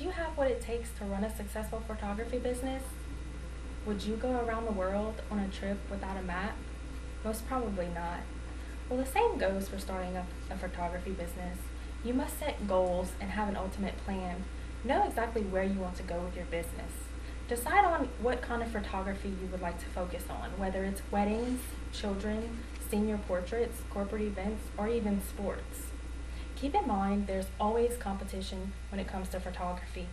Do you have what it takes to run a successful photography business? Would you go around the world on a trip without a map? Most probably not. Well, the same goes for starting up a photography business. You must set goals and have an ultimate plan. Know exactly where you want to go with your business. Decide on what kind of photography you would like to focus on, whether it's weddings, children, senior portraits, corporate events, or even sports. Keep in mind there's always competition when it comes to photography.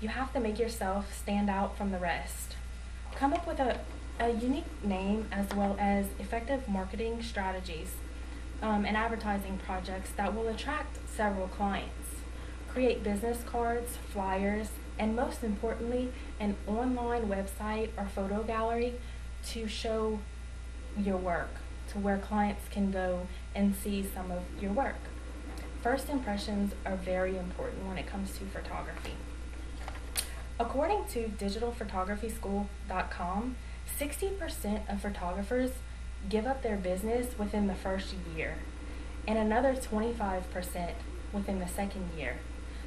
You have to make yourself stand out from the rest. Come up with a unique name as well as effective marketing strategies and advertising projects that will attract several clients. Create business cards, flyers, and most importantly, an online website or photo gallery to show your work, to where clients can go and see some of your work. First impressions are very important when it comes to photography. According to digitalphotographyschool.com, 60% of photographers give up their business within the first year, and another 25% within the second year.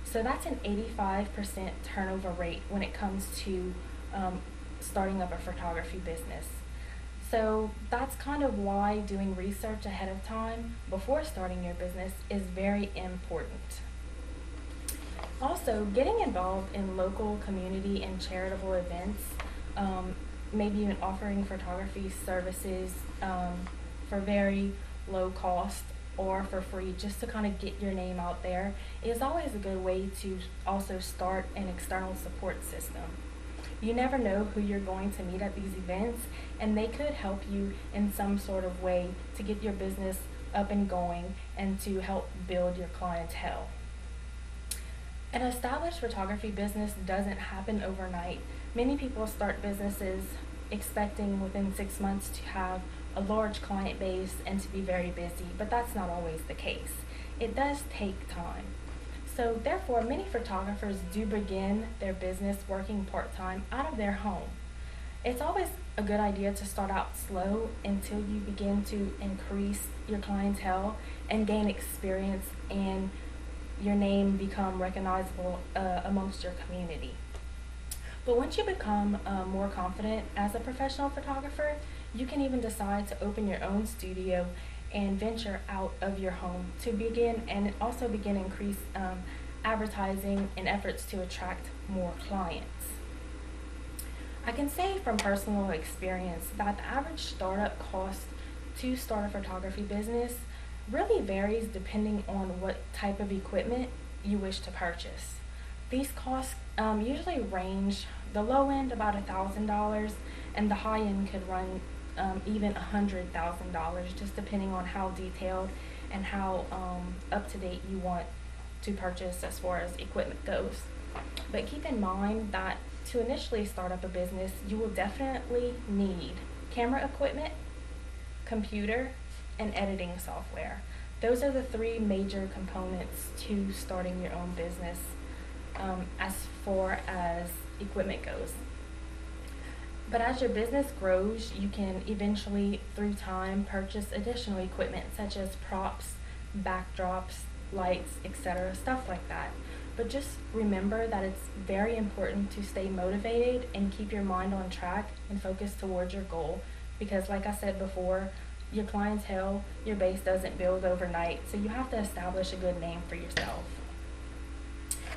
So that's an 85% turnover rate when it comes to starting up a photography business. So that's kind of why doing research ahead of time before starting your business is very important. Also, getting involved in local community and charitable events, maybe even offering photography services for very low cost or for free, just to kind of get your name out there, is always a good way to also start an external support system. You never know who you're going to meet at these events, and they could help you in some sort of way to get your business up and going and to help build your clientele. An established photography business doesn't happen overnight. Many people start businesses expecting within 6 months to have a large client base and to be very busy, but that's not always the case. It does take time. So therefore, many photographers do begin their business working part-time out of their home. It's always a good idea to start out slow until you begin to increase your clientele and gain experience and your name become recognizable amongst your community. But once you become more confident as a professional photographer, you can even decide to open your own studio and venture out of your home to begin and also begin increase advertising and efforts to attract more clients. I can say from personal experience that the average startup cost to start a photography business really varies depending on what type of equipment you wish to purchase. These costs usually range the low end about $1,000 and the high end could run even $100,000, just depending on how detailed and how up to date you want to purchase as far as equipment goes. But keep in mind that to initially start up a business, you will definitely need camera equipment, computer, and editing software. Those are the three major components to starting your own business as far as equipment goes. But as your business grows, you can eventually, through time, purchase additional equipment such as props, backdrops, lights, etc., stuff like that. But just remember that it's very important to stay motivated and keep your mind on track and focus towards your goal, because like I said before, your clientele, your base doesn't build overnight, so you have to establish a good name for yourself.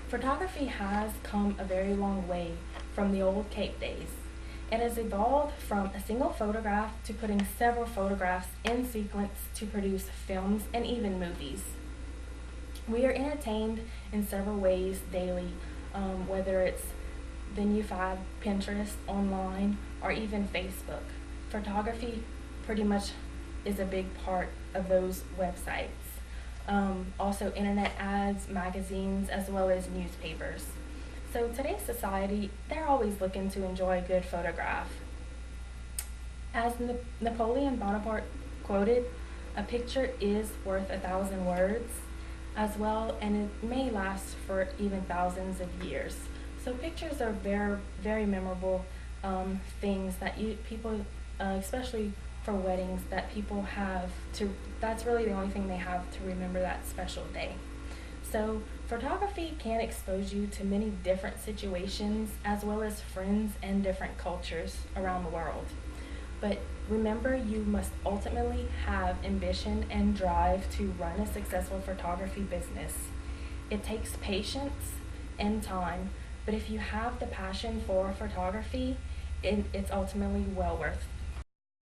Photography has come a very long way from the old Cape days. It has evolved from a single photograph to putting several photographs in sequence to produce films and even movies. We are entertained in several ways daily, whether it's the new fad, Pinterest, online, or even Facebook. Photography pretty much is a big part of those websites. Also internet ads, magazines, as well as newspapers. So today's society, they're always looking to enjoy a good photograph. As Napoleon Bonaparte quoted, "A picture is worth 1,000 words," as well, and it may last for even thousands of years. So pictures are very, very memorable things that people, especially for weddings, that people have to, that's really the only thing they have to remember that special day. So, photography can expose you to many different situations as well as friends and different cultures around the world. But remember, you must ultimately have ambition and drive to run a successful photography business. It takes patience and time, but if you have the passion for photography, it's ultimately well worth